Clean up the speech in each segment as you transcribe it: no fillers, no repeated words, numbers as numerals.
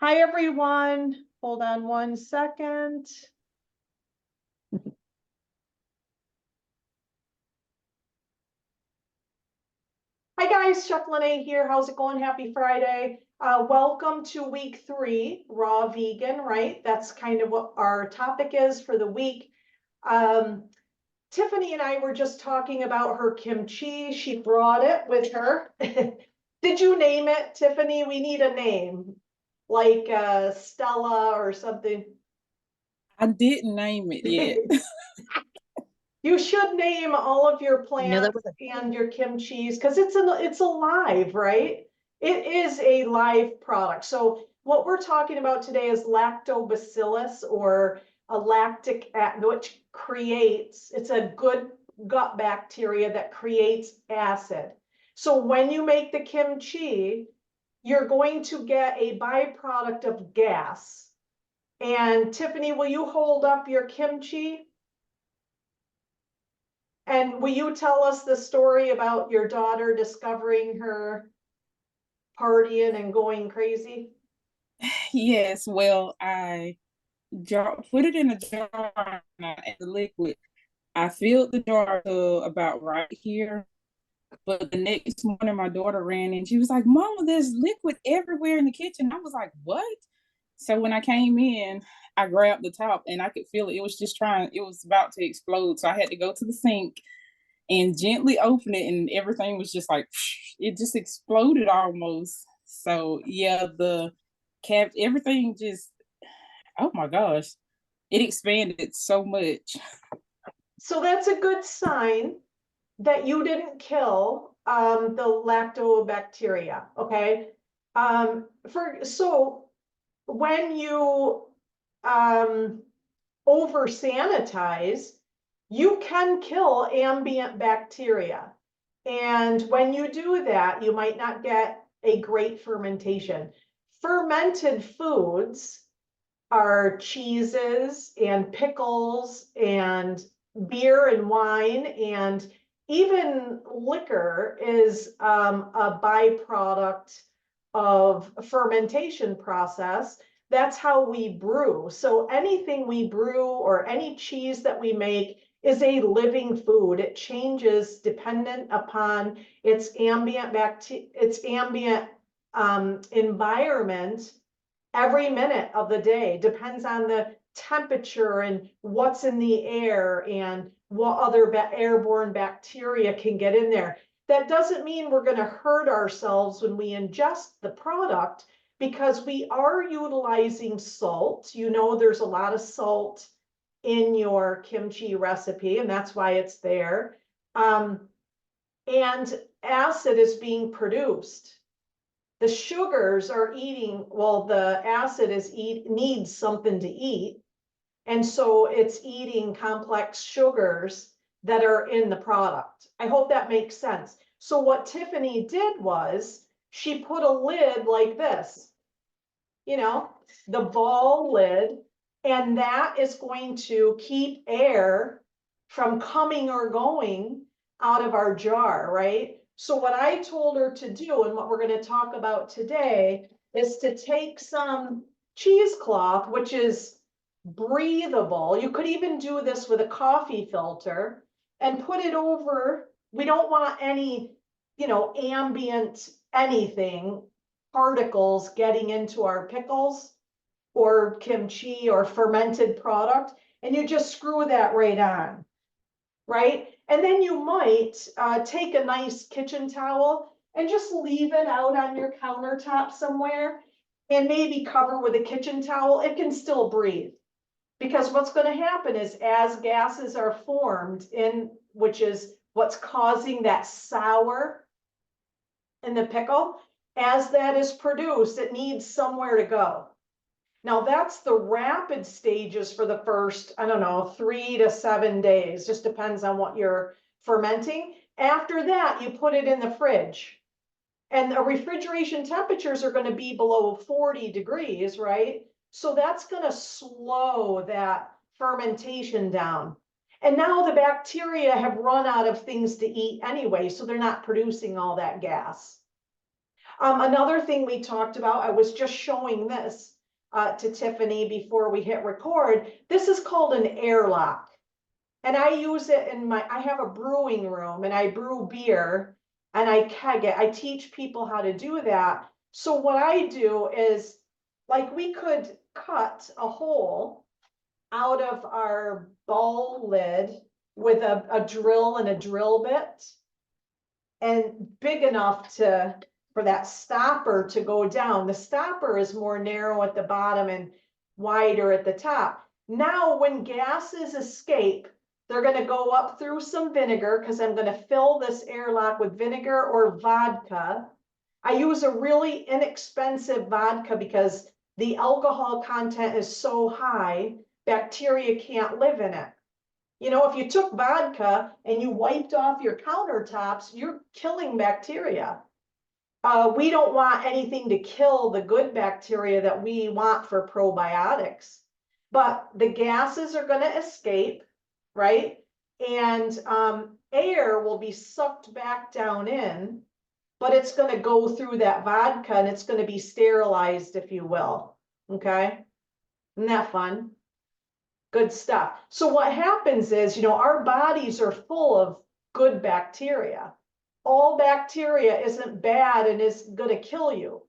Hi, everyone. Hold on one second. Hi, guys. Chef Lene here. How's it going? Happy Friday. Welcome to week 3, raw vegan, right? That's kind of what our topic is for the week. Tiffany and I were just talking about her kimchi. She brought it with her. Did you name it, Tiffany? We need a name, like Stella or something. I didn't name it yet. You should name all of your You know, there plants was a and your kimchis because it's alive, right? It is a live product. So what we're talking about today is lactobacillus or a lactic acid, which creates, it's a good gut bacteria that creates acid. So when you make the kimchi, you're going to get a byproduct of gas. And Tiffany, will you hold up your kimchi? And will you tell us the story about your daughter discovering her partying and going crazy? Yes, well, I put it in a jar and the liquid. I filled the jar to about right here, but the next morning my daughter ran in. She was like, "Mama, there's liquid everywhere in the kitchen." I was like, "What?" So when I came in, I grabbed the top and I could feel it. It was about to explode. So I had to go to the sink and gently open it, and everything was just like, it just exploded almost. So yeah, the everything just, oh my gosh, it expanded so much. So that's a good sign that you didn't kill the lactobacteria, okay? So when you over sanitize, you can kill ambient bacteria. And when you do that, you might not get a great fermentation. Fermented foods are cheeses and pickles and beer and wine, and even liquor is a byproduct of fermentation process. That's how we brew. So anything we brew or any cheese that we make is a living food. It changes dependent upon its ambient environment every minute of the day. Depends on the temperature and what's in the air and what other airborne bacteria can get in there. That doesn't mean we're going to hurt ourselves when we ingest the product, because we are utilizing salt. You know, there's a lot of salt in your kimchi recipe, and that's why it's there. And acid is being produced. The sugars are eating, well, the acid needs something to eat. And so it's eating complex sugars that are in the product. I hope that makes sense. So what Tiffany did was she put a lid like this, you know, the ball lid, and that is going to keep air from coming or going out of our jar, right? So what I told her to do, and what we're going to talk about today, is to take some cheesecloth, which is breathable. You could even do this with a coffee filter and put it over. We don't want any, ambient anything, particles getting into our pickles or kimchi or fermented product. And you just screw that right on, right? And then you might take a nice kitchen towel and just leave it out on your countertop somewhere and maybe cover with a kitchen towel. It can still breathe. Because what's going to happen is, as gases are formed which is what's causing that sour in the pickle, as that is produced, it needs somewhere to go. Now that's the rapid stages for the first, I don't know, 3 to 7 days, just depends on what you're fermenting. After that, you put it in the fridge. And the refrigeration temperatures are going to be below 40 degrees, right? So that's going to slow that fermentation down. And now the bacteria have run out of things to eat anyway, so they're not producing all that gas. Another thing we talked about, I was just showing this to Tiffany before we hit record. This is called an airlock. And I use it in I have a brewing room and I brew beer and I keg it. I teach people how to do that. So what I do is, like, we could cut a hole out of our bowl lid with a drill and a drill bit, and big enough for that stopper to go down. The stopper is more narrow at the bottom and wider at the top. Now, when gases escape, they're going to go up through some vinegar, because I'm going to fill this airlock with vinegar or vodka. I use a really inexpensive vodka because the alcohol content is so high, bacteria can't live in it. You know, if you took vodka and you wiped off your countertops, you're killing bacteria. We don't want anything to kill the good bacteria that we want for probiotics. But the gases are going to escape, right? And air will be sucked back down in, but it's going to go through that vodka and it's going to be sterilized, if you will. Okay? Isn't that fun? Good stuff. So what happens is, you know, our bodies are full of good bacteria. All bacteria isn't bad and is going to kill you.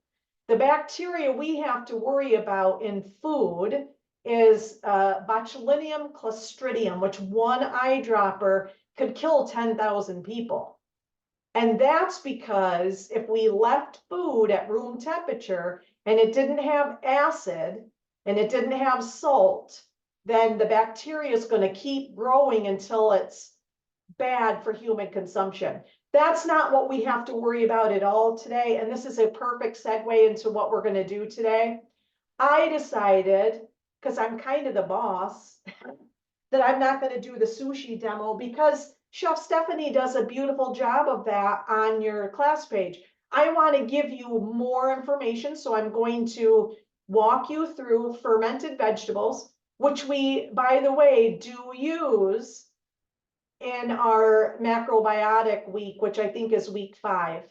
The bacteria we have to worry about in food is Botulinum clostridium, which one eyedropper could kill 10,000 people. And that's because if we left food at room temperature and it didn't have acid and it didn't have salt, then the bacteria is going to keep growing until it's bad for human consumption. That's not what we have to worry about at all today. And this is a perfect segue into what we're going to do today. I decided, because I'm kind of the boss, that I'm not going to do the sushi demo because Chef Stephanie does a beautiful job of that on your class page. I want to give you more information, so I'm going to walk you through fermented vegetables, which we, by the way, do use in our macrobiotic week, which I think is week 5.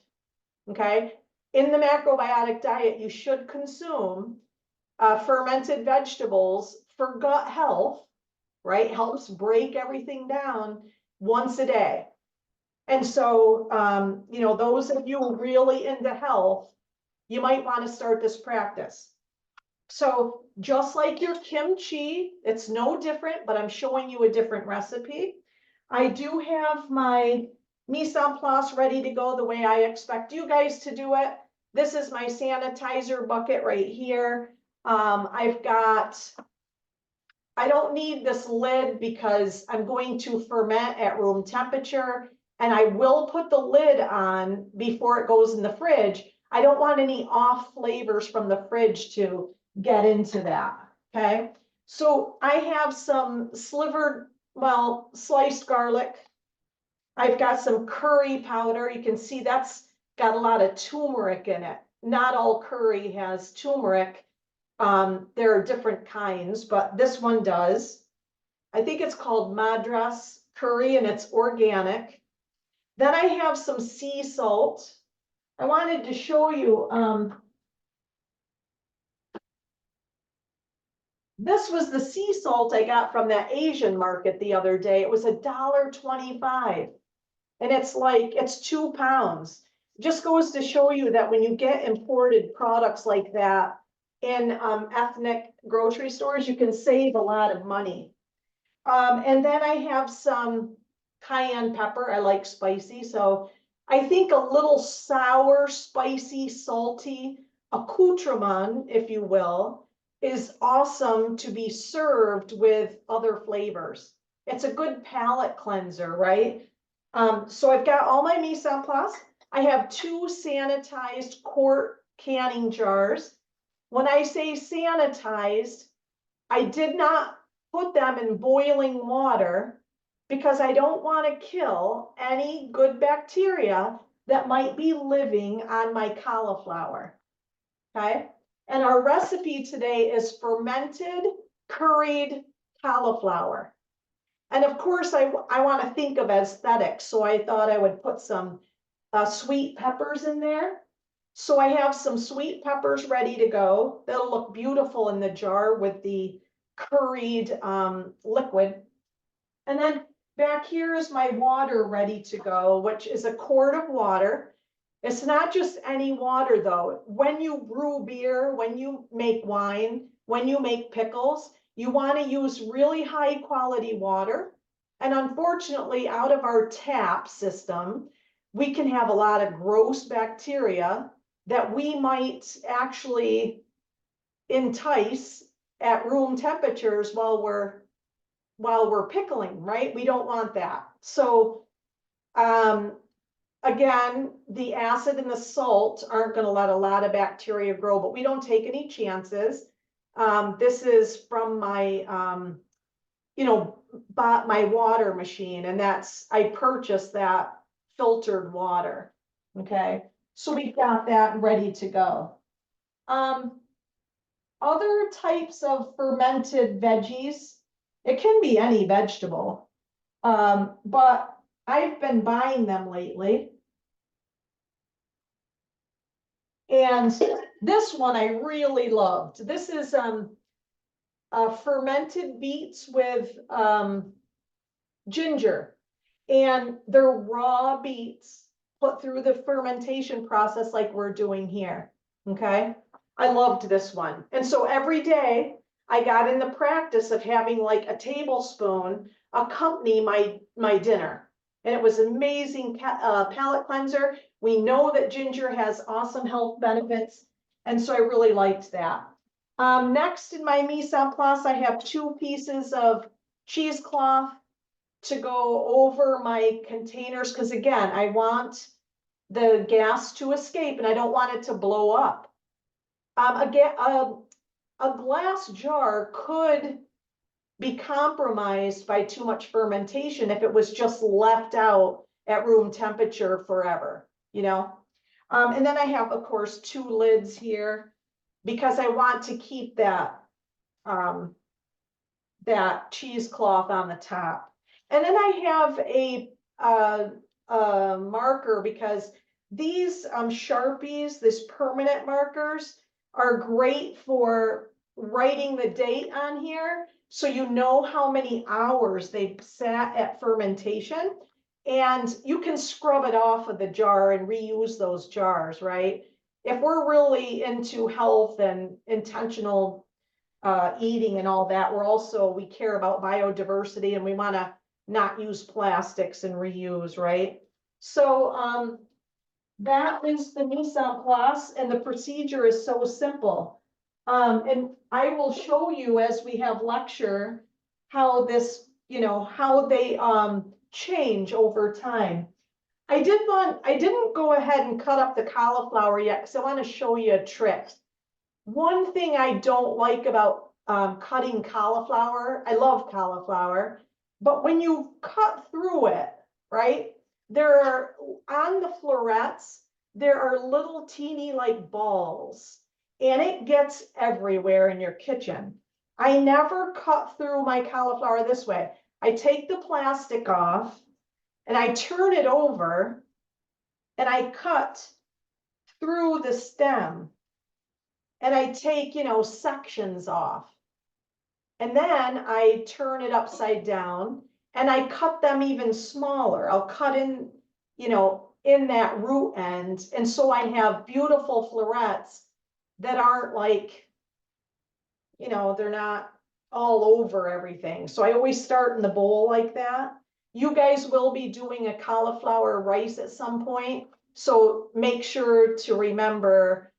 Okay. In the macrobiotic diet, you should consume fermented vegetables for gut health, right? Helps break everything down once a day. And so, you know, those of you really into health, you might want to start this practice. So just like your kimchi, it's no different, but I'm showing you a different recipe. I do have my mise en place ready to go the way I expect you guys to do it. This is my sanitizer bucket right here. I don't need this lid because I'm going to ferment at room temperature, and I will put the lid on before it goes in the fridge. I don't want any off flavors from the fridge to get into that. Okay. So I have some sliced garlic. I've got some curry powder. You can see that's got a lot of turmeric in it. Not all curry has turmeric. There are different kinds, but this one does. I think it's called Madras curry and it's organic. Then I have some sea salt. I wanted to show you, this was the sea salt I got from that Asian market the other day. It was $1.25. And it's like, it's 2 pounds. Just goes to show you that when you get imported products like that in ethnic grocery stores, you can save a lot of money. And then I have some cayenne pepper. I like spicy. So I think a little sour, spicy, salty accoutrement, if you will, is awesome to be served with other flavors. It's a good palate cleanser, right? So I've got all my mise en place. I have 2 sanitized quart canning jars. When I say sanitized, I did not put them in boiling water because I don't want to kill any good bacteria that might be living on my cauliflower. Okay. And our recipe today is fermented curried cauliflower. And of course, I want to think of aesthetics. So I thought I would put some sweet peppers in there. So I have some sweet peppers ready to go. They'll look beautiful in the jar with the curried liquid. And then back here is my water ready to go, which is a quart of water. It's not just any water though. When you brew beer, when you make wine, when you make pickles, you want to use really high quality water. And unfortunately, out of our tap system, we can have a lot of gross bacteria that we might actually entice at room temperatures while we're pickling, right? We don't want that. So again, the acid and the salt aren't going to let a lot of bacteria grow, but we don't take any chances. This is from my bought my water machine, and I purchased that filtered water. Okay, so we've got that ready to go. Other types of fermented veggies, it can be any vegetable, but I've been buying them lately. And this one I really loved. This is fermented beets with ginger, and they're raw beets put through the fermentation process like we're doing here. Okay, I loved this one. And so every day I got in the practice of having like a tablespoon accompany my dinner. And it was amazing palate cleanser. We know that ginger has awesome health benefits. And so I really liked that. Next in my mise en place, I have 2 pieces of cheesecloth to go over my containers. Because again, I want the gas to escape and I don't want it to blow up. Again, a glass jar could be compromised by too much fermentation if it was just left out at room temperature forever, and then I have, of course, 2 lids here because I want to keep that cheesecloth on the top. And then I have a marker because these Sharpies, this permanent markers, are great for writing the date on here, so you know how many hours they've sat at fermentation, and you can scrub it off of the jar and reuse those jars, right? If we're really into health and intentional eating and all that, we care about biodiversity and we want to not use plastics and reuse, right? So that is the mise en place, and the procedure is so simple. And I will show you as we have lecture how this, how they change over time. I didn't go ahead and cut up the cauliflower yet because I want to show you a trick. One thing I don't like about cutting cauliflower, I love cauliflower, but when you cut through it, right, on the florets, there are little teeny like balls, and it gets everywhere in your kitchen. I never cut through my cauliflower this way. I take the plastic off and I turn it over and I cut through the stem. And I take, sections off. And then I turn it upside down and I cut them even smaller. I'll cut in, in that root end. And so I have beautiful florets that aren't like, they're not all over everything. So I always start in the bowl like that. You guys will be doing a cauliflower rice at some point. So make sure to remember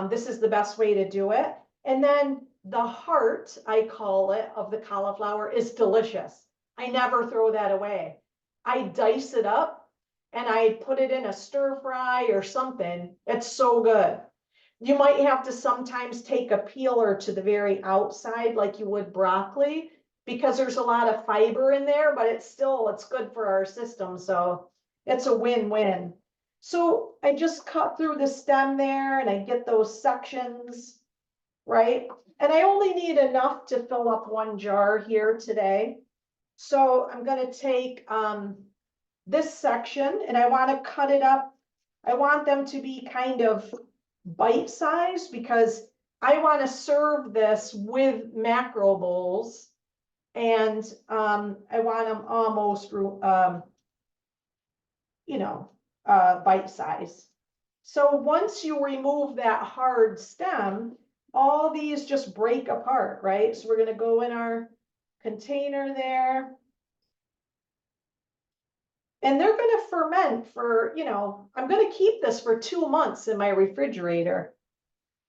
this is the best way to do it. And then the heart, I call it, of the cauliflower is delicious. I never throw that away. I dice it up and I put it in a stir fry or something. It's so good. You might have to sometimes take a peeler to the very outside like you would broccoli because there's a lot of fiber in there, but it's good for our system. So it's a win-win. So I just cut through the stem there and I get those sections, right? And I only need enough to fill up 1 jar here today. So I'm going to take this section and I want to cut it up. I want them to be kind of bite size because I want to serve this with macro bowls. And I want them almost bite size. So once you remove that hard stem, all these just break apart, right? So we're going to go in our container there. And they're going to ferment for, I'm going to keep this for 2 months in my refrigerator.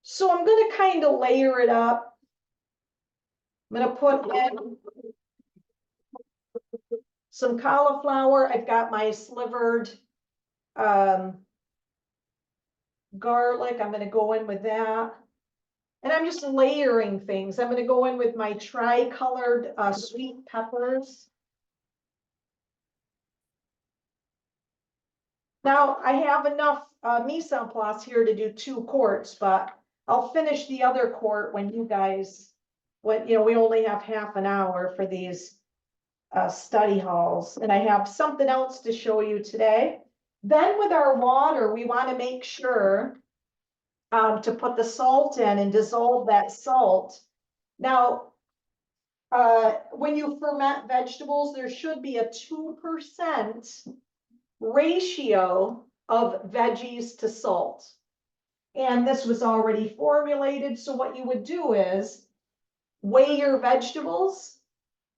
So I'm going to kind of layer it up. I'm going to put in some cauliflower. I've got my slivered garlic. I'm going to go in with that. And I'm just layering things. I'm going to go in with my tri-colored sweet peppers. Now I have enough mise en place here to do 2 quarts, but I'll finish the other quart when you guys, we only have half an hour for these study halls. And I have something else to show you today. Then with our water, we want to make sure to put the salt in and dissolve that salt. Now, when you ferment vegetables, there should be a 2% ratio of veggies to salt. And this was already formulated. So what you would do is weigh your vegetables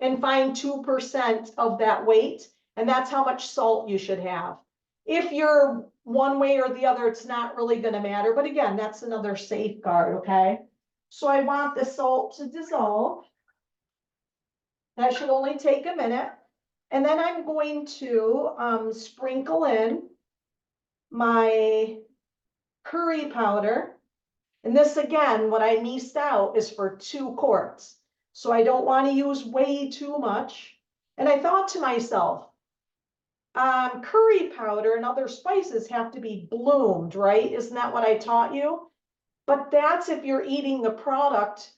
and find 2% of that weight. And that's how much salt you should have. If you're one way or the other, it's not really going to matter. But again, that's another safeguard, okay? So I want the salt to dissolve. That should only take a minute. And then I'm going to sprinkle in my curry powder. And this again, what I missed out is for 2 quarts. So I don't want to use way too much. And I thought to myself, curry powder and other spices have to be bloomed, right? Isn't that what I taught you? But that's if you're eating the product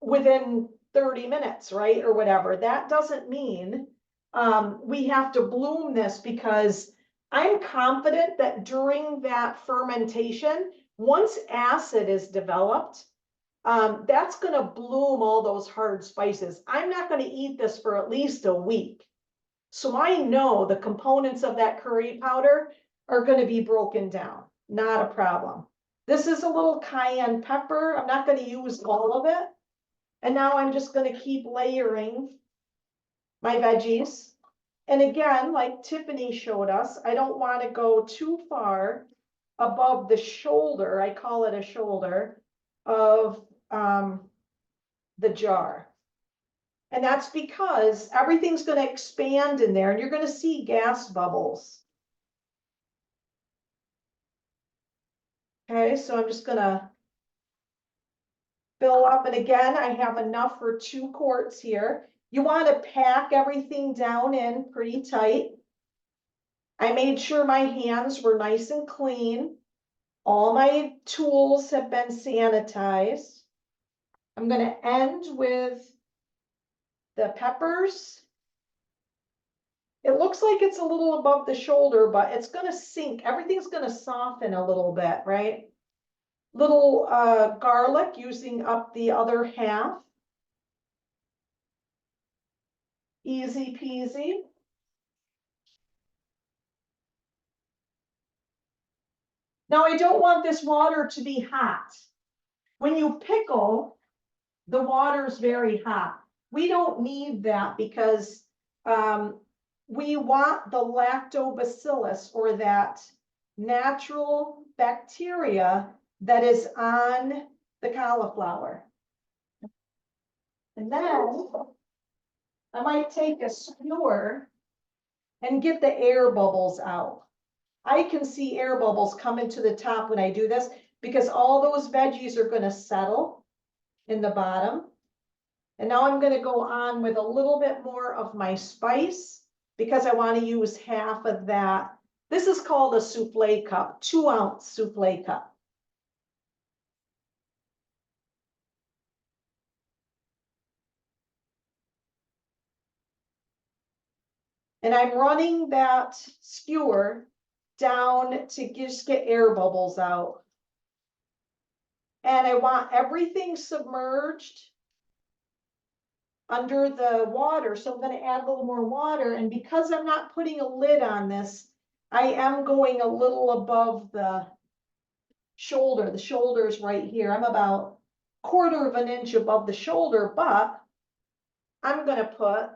within 30 minutes, right? Or whatever. That doesn't mean we have to bloom this, because I'm confident that during that fermentation, once acid is developed, that's going to bloom all those hard spices. I'm not going to eat this for at least a week. So I know the components of that curry powder are going to be broken down. Not a problem. This is a little cayenne pepper. I'm not going to use all of it. And now I'm just going to keep layering my veggies. And again, like Tiffany showed us, I don't want to go too far above the shoulder, I call it a shoulder, of the jar. And that's because everything's going to expand in there and you're going to see gas bubbles. Okay, so I'm just going to fill up. And again, I have enough for 2 quarts here. You want to pack everything down in pretty tight. I made sure my hands were nice and clean. All my tools have been sanitized. I'm going to end with the peppers. It looks like it's a little above the shoulder, but it's going to sink. Everything's going to soften a little bit, right? Little garlic, using up the other half. Easy peasy. Now I don't want this water to be hot. When you pickle, the water is very hot. We don't need that because we want the lactobacillus, or that natural bacteria that is on the cauliflower. And then I might take a skewer and get the air bubbles out. I can see air bubbles coming to the top when I do this, because all those veggies are going to settle in the bottom. And now I'm going to go on with a little bit more of my spice, because I want to use half of that. This is called a souffle cup, 2-ounce souffle cup. And I'm running that skewer down to just get air bubbles out. And I want everything submerged under the water. So I'm gonna add a little more water. And because I'm not putting a lid on this, I am going a little above the shoulder. The shoulder is right here. I'm about 1/4 of an inch above the shoulder, but I'm gonna put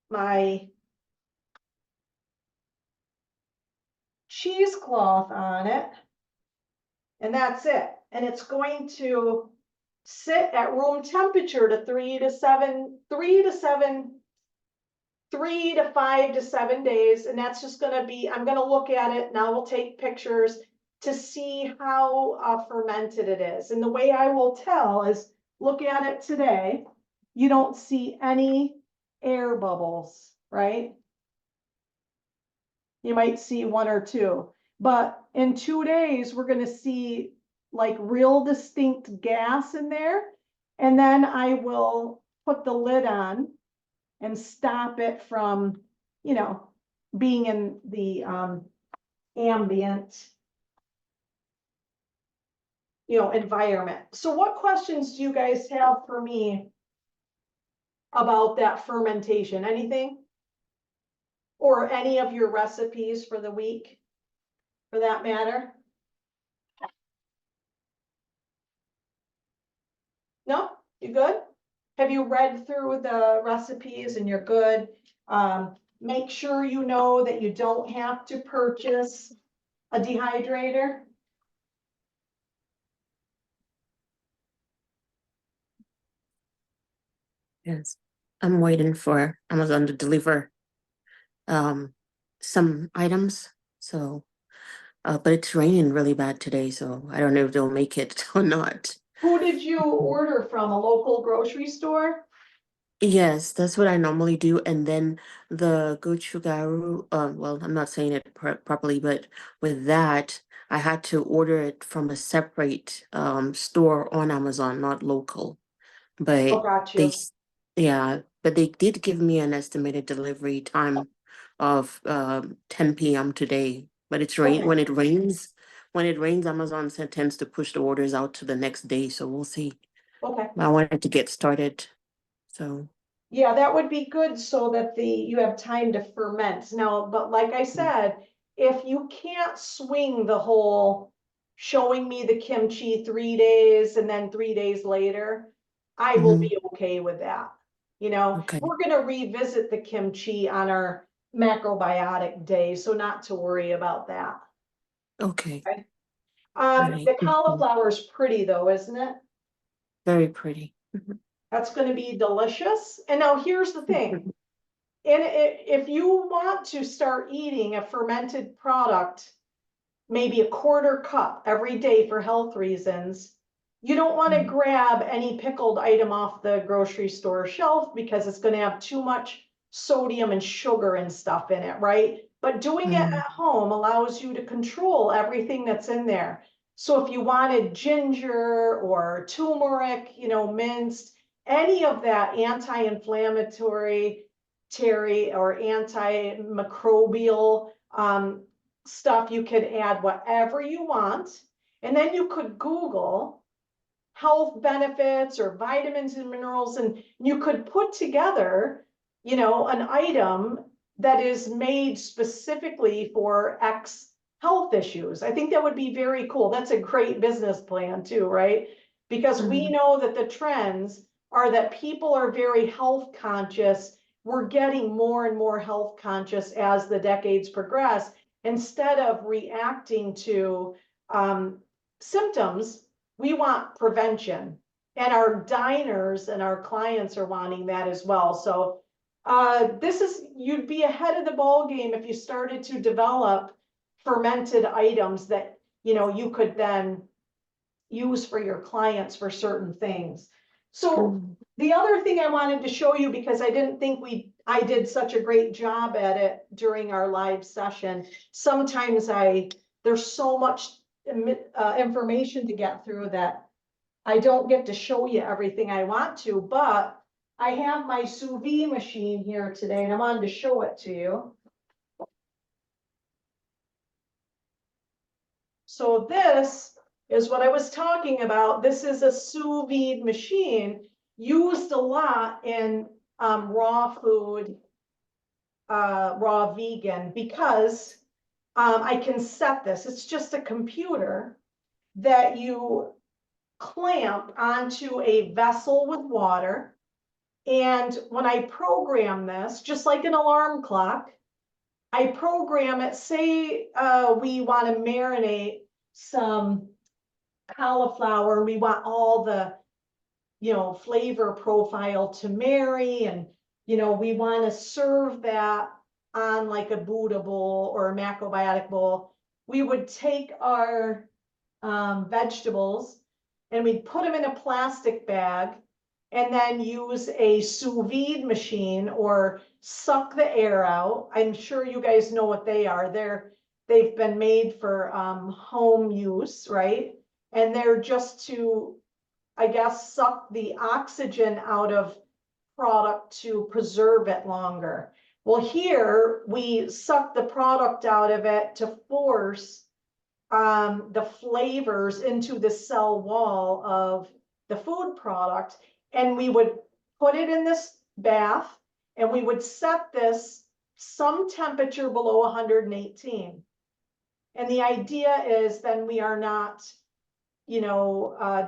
my cheesecloth on it. And that's it. And it's going to sit at room temperature to 3 to 5 to 7 days. And that's just gonna be, I'm gonna look at it, now we'll take pictures to see how fermented it is. And the way I will tell is look at it today. You don't see any air bubbles, right? You might see 1 or 2, but in 2 days, we're gonna see like real distinct gas in there. And then I will put the lid on and stop it from, you know, being in the ambient, you know, environment. So what questions do you guys have for me about that fermentation? Anything? Or any of your recipes for the week, for that matter? No, you good? Have you read through the recipes and you're good? Make sure you know that you don't have to purchase a dehydrator. Yes, I'm waiting for Amazon to deliver some items. So, but it's raining really bad today, so I don't know if they'll make it or not. Who did you order from? A local grocery store? Yes, that's what I normally do. And then the gochugaru, well, I'm not saying it properly, but with that, I had to order it from a separate store on Amazon, not local. Oh, But got they, you. yeah, but they did give me an estimated delivery time of 10 p.m. today. But it's rain Okay. when it rains, Amazon tends to push the orders out to the next day. So we'll see. Okay. I wanted to get started. So Yeah, that would be good so that you have time to ferment. Now, but like I said, if you can't swing the whole showing me the kimchi 3 days and then 3 days later, I will mhm, be okay with that. You know, okay, we're gonna revisit the kimchi on our macrobiotic day, so not to worry about that. okay, Okay. all right. The cauliflower is pretty though, isn't it? Very pretty. Mhm, That's gonna be delicious. And now here's the thing. And if you want to start eating a fermented product, maybe a 1/4 cup every day for health reasons, you don't want to mhm, grab any pickled item off the grocery store shelf because it's going to have too much sodium and sugar and stuff in it, right? But doing it mhm, at home allows you to control everything that's in there. So if you wanted ginger or turmeric, you know, minced, any of that anti-inflammatory or antimicrobial stuff, you could add whatever you want. And then you could Google health benefits or vitamins and minerals, and you could put together, you know, an item that is made specifically for X health issues. I think that would be very cool. That's a great business plan too, right? Because we mhm, know that the trends are that people are very health conscious. We're getting more and more health conscious as the decades progress. Instead of reacting to symptoms, we want prevention. And our diners and our clients are wanting that as well. So you'd be ahead of the ball game if you started to develop fermented items that, you know, you could then use for your clients for certain things. So mhm. the other thing I wanted to show you, because I didn't think I did such a great job at it during our live session. Sometimes there's so much information to get through that I don't get to show you everything I want to, but I have my sous vide machine here today and I wanted to show it to you. So this is what I was talking about. This is a sous vide machine used a lot in raw food, raw vegan, because I can set this. It's just a computer that you clamp onto a vessel with water. And when I program this, just like an alarm clock, I program it, say we want to marinate some cauliflower, we want all the, flavor profile to marry, and, we want to serve that on like a Buddha bowl or a macrobiotic bowl. We would take our vegetables and we'd put them in a plastic bag and then use a sous vide machine or suck the air out. I'm sure you guys know what they are. They've been made for home use, right? And they're just to, I guess, suck the oxygen out of product to preserve it longer. Well, here we suck the product out of it to force the flavors into the cell wall of the food product. And we would put it in this bath and we would set this some temperature below 118. And the idea is then we are not,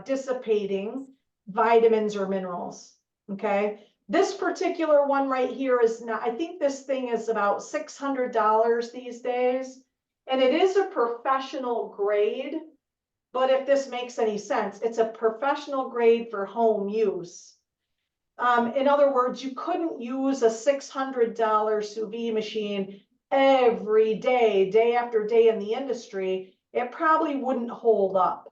dissipating vitamins or minerals. Okay. This particular one right here is not, I think this thing is about $600 these days. And it is a professional grade, but if this makes any sense, it's a professional grade for home use. In other words, you couldn't use a $600 sous vide machine every day, day after day in the industry. It probably wouldn't hold up.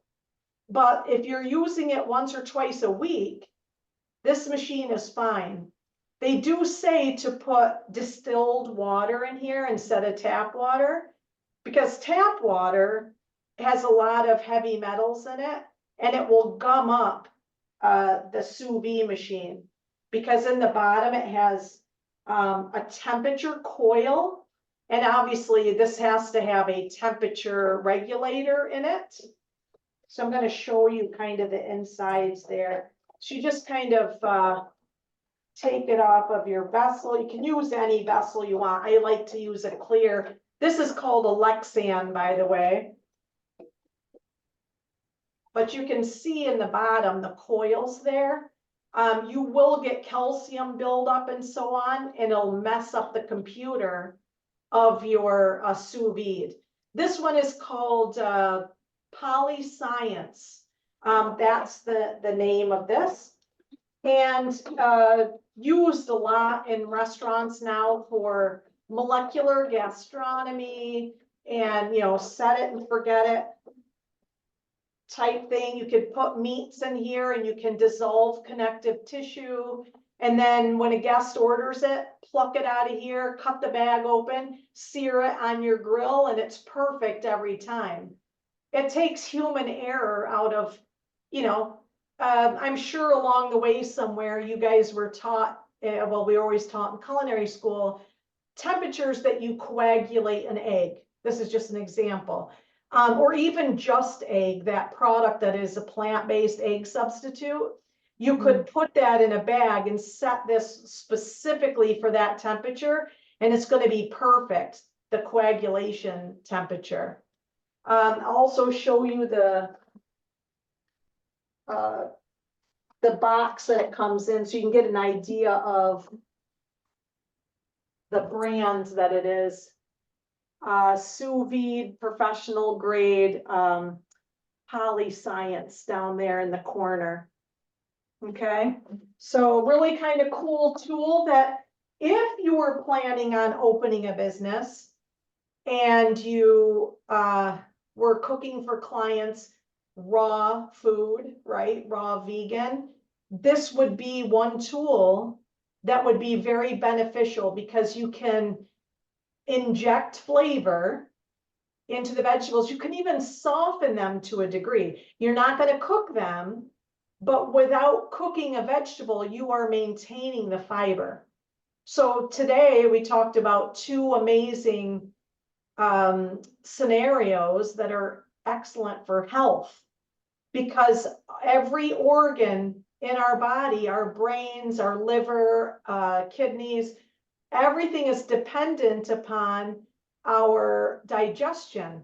But if you're using it once or twice a week, this machine is fine. They do say to put distilled water in here instead of tap water, because tap water has a lot of heavy metals in it and it will gum up the sous vide machine, because in the bottom it has a temperature coil, and obviously this has to have a temperature regulator in it. So I'm going to show you kind of the insides there. So you just kind of take it off of your vessel. You can use any vessel you want. I like to use a clear. This is called a Lexan, by the way. But you can see in the bottom, the coils there. You will get calcium buildup and so on, and it'll mess up the computer of your sous vide. This one is called Polyscience. That's the name of this. And used a lot in restaurants now for molecular gastronomy and, set it and forget it type thing. You could put meats in here and you can dissolve connective tissue. And then when a guest orders it, pluck it out of here, cut the bag open, sear it on your grill, and it's perfect every time. It takes human error out of, I'm sure along the way somewhere you guys were taught, well, we were always taught in culinary school, temperatures that you coagulate an egg. This is just an example. Or even Just Egg, that product that is a plant-based egg substitute. You could put that in a bag and set this specifically for that temperature, and it's going to be perfect, the coagulation temperature. I'll also show you the box that it comes in, so you can get an idea of the brand that it is. Sous vide professional grade Polyscience down there in the corner. Okay, so really kind of cool tool that if you were planning on opening a business and you were cooking for clients raw food, right, raw vegan, this would be one tool that would be very beneficial, because you can inject flavor into the vegetables. You can even soften them to a degree. You're not going to cook them, but without cooking a vegetable, you are maintaining the fiber. So today we talked about two amazing scenarios that are excellent for health. because every organ in our body, our brains, our liver, kidneys, everything is dependent upon our digestion.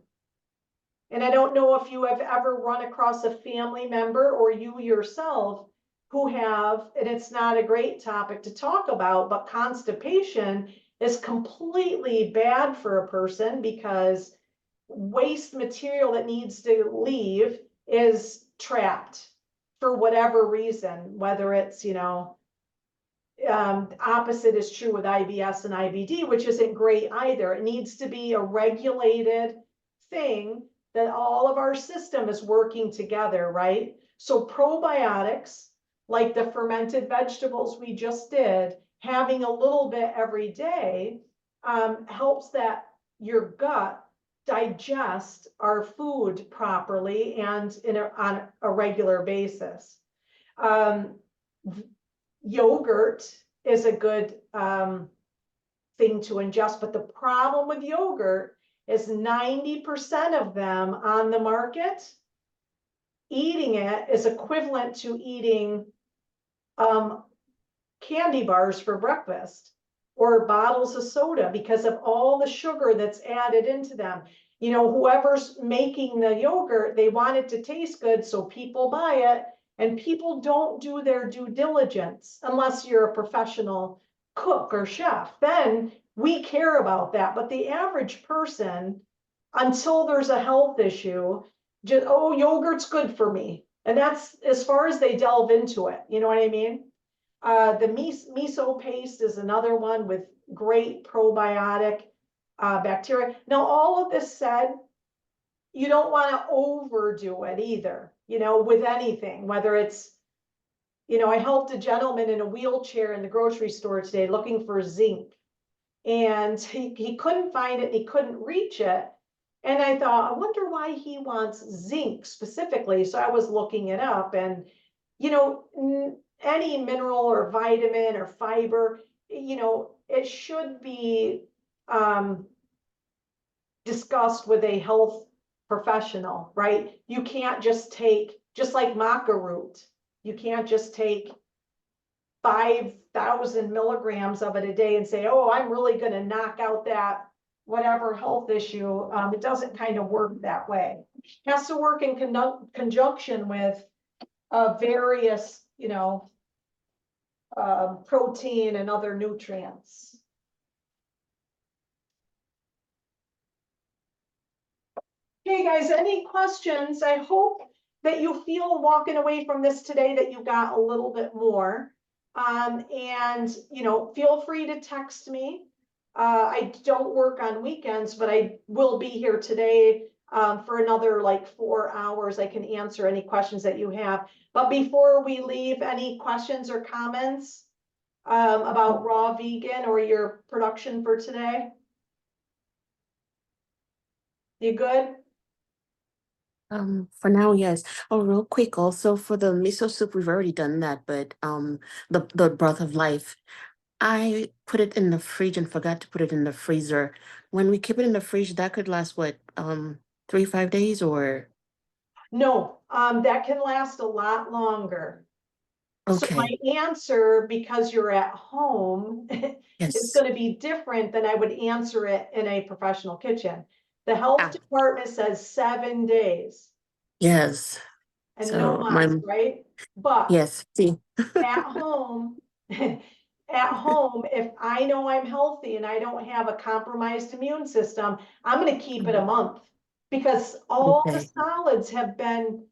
And I don't know if you have ever run across a family member or you yourself who have, and it's not a great topic to talk about, but constipation is completely bad for a person because waste material that needs to leave is trapped for whatever reason, whether it's, opposite is true with IBS and IBD, which isn't great either. It needs to be a regulated thing that all of our system is working together, right? So probiotics, like the fermented vegetables we just did, having a little bit every day, helps that your gut digest our food properly and on a regular basis. Yogurt is a good thing to ingest, but the problem with yogurt is 90% of them on the market, eating it is equivalent to eating candy bars for breakfast or bottles of soda because of all the sugar that's added into them. Whoever's making the yogurt, they want it to taste good, so people buy it, and people don't do their due diligence unless you're a professional cook or chef. Then we care about that, but the average person, until there's a health issue, just, oh, yogurt's good for me. And that's as far as they delve into it. You know what I mean? The miso paste is another one with great probiotic bacteria. Now, all of this said, you don't want to overdo it either, with anything, whether it's, I helped a gentleman in a wheelchair in the grocery store today looking for zinc, and he couldn't find it and he couldn't reach it. And I thought, I wonder why he wants zinc specifically. So I was looking it up, and, any mineral or vitamin or fiber, it should be discussed with a health professional, right? You can't just take, just like maca root, you can't just take 5,000 milligrams of it a day and say, oh, I'm really going to knock out that whatever health issue. It doesn't kind of work that way. It has to work in conjunction with various, protein and other nutrients. Hey guys, any questions? I hope that you feel walking away from this today that you got a little bit more. And feel free to text me. I don't work on weekends, but I will be here today for another like 4 hours. I can answer any questions that you have. But before we leave, any questions or comments about raw vegan or your production for today? You good? For now, yes. Oh, real quick, also for the miso soup, we've already done that, but the broth of life, I put it in the fridge and forgot to put it in the freezer. When we keep it in the fridge, that could last what, 3-5 days or? No, that can last a lot longer. So my Okay, answer, because you're at home, is yes. going to be different than I would answer it in a professional kitchen. The health Ah, department says 7 days yes. and no So my, mas, right? But yes, see. at home, if I know I'm healthy and I don't have a compromised immune system, I'm going to keep it a month because all the Okay. solids have been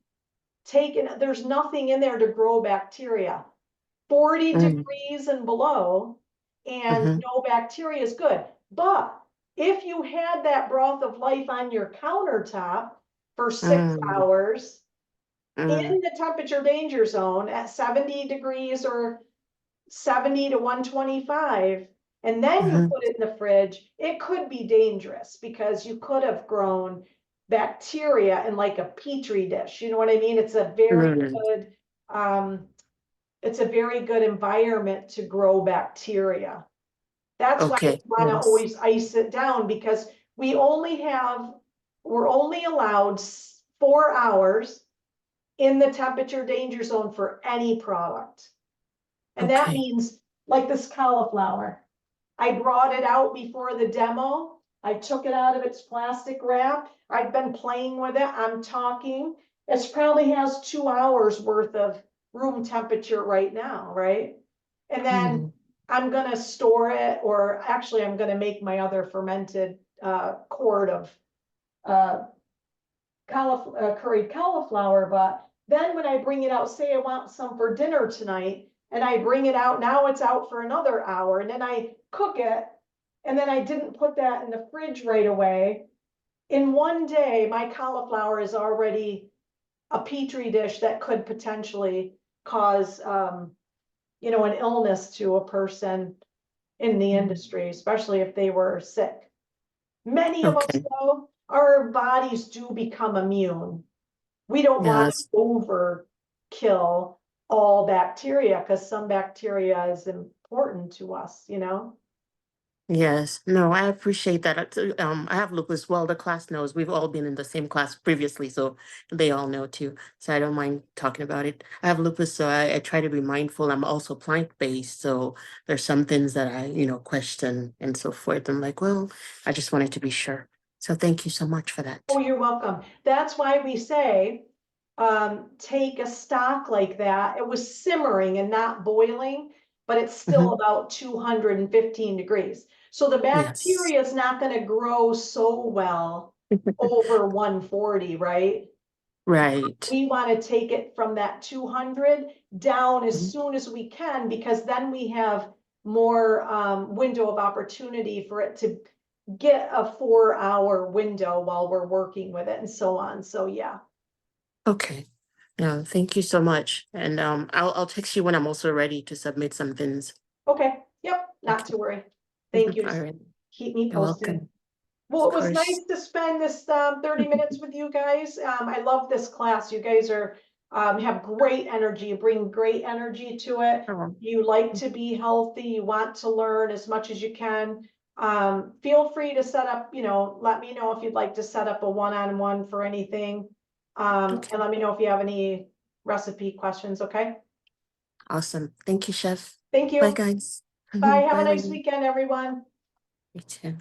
taken. There's nothing in there to grow bacteria. 40 Mm, degrees and below, and mm-hmm, no bacteria is good. But if you had that broth of life on your countertop for 6 mm, hours mm, in the temperature danger zone at 70 degrees or 70 to 125, and then you mm-hmm, put it in the fridge, it could be dangerous because you could have grown bacteria in like a petri dish. You know what I mean? It's a very mm. good, environment to grow bacteria. That's why you Okay, want to yes. always ice it down, because we're only allowed 4 hours in the temperature danger zone for any product. And that Okay. means, like this cauliflower, I brought it out before the demo. I took it out of its plastic wrap. I've been playing with it. I'm talking. It probably has 2 hours worth of room temperature right now, right? And then Mm, I'm gonna store it, or actually I'm gonna make my other fermented quart of curried cauliflower. But then when I bring it out, say I want some for dinner tonight, and I bring it out, now it's out for another hour, and then I cook it, and then I didn't put that in the fridge right away. In one day, my cauliflower is already a petri dish that could potentially cause, an illness to a person in the industry, especially if they were sick. Many of us, okay. though, our bodies do become immune. We don't want to Yes. overkill all bacteria, because some bacteria is important to us, Yes. No, I appreciate that. I have lupus. Well, the class knows. We've all been in the same class previously, so they all know too. So I don't mind talking about it. I have lupus, so I try to be mindful. I'm also plant-based, so there's some things that I, question and so forth. I'm like, well, I just wanted to be sure. So thank you so much for that. Oh, you're welcome. That's why we say, take a stock like that. It was simmering and not boiling, but it's still Hmm. about 215 degrees. So the Yes. bacteria is not gonna grow so well over 140, right? Right. We want to take it from that 200 down as Mhm. soon as we can, because then we have more window of opportunity for it to get a 4-hour window while we're working with it and so on. So yeah. Okay. No, thank you so much. And I'll text you when I'm also ready to submit some things. Okay. Yep. Not Okay. to worry. Thank you. All right. Keep me You're posted. welcome. Well, Of it was course. nice to spend this 30 minutes with you guys. I love this class. You guys are have great energy, you bring great energy to it. Oh, You like to be healthy, you want to learn as much as you can. Feel free to set up, let me know if you'd like to set up a one-on-one for anything. okay. And let me know if you have any recipe questions, okay? Awesome. Thank you, Chef. Thank Bye, you. guys. Bye. Have a Bye, nice lady. weekend, everyone. You too.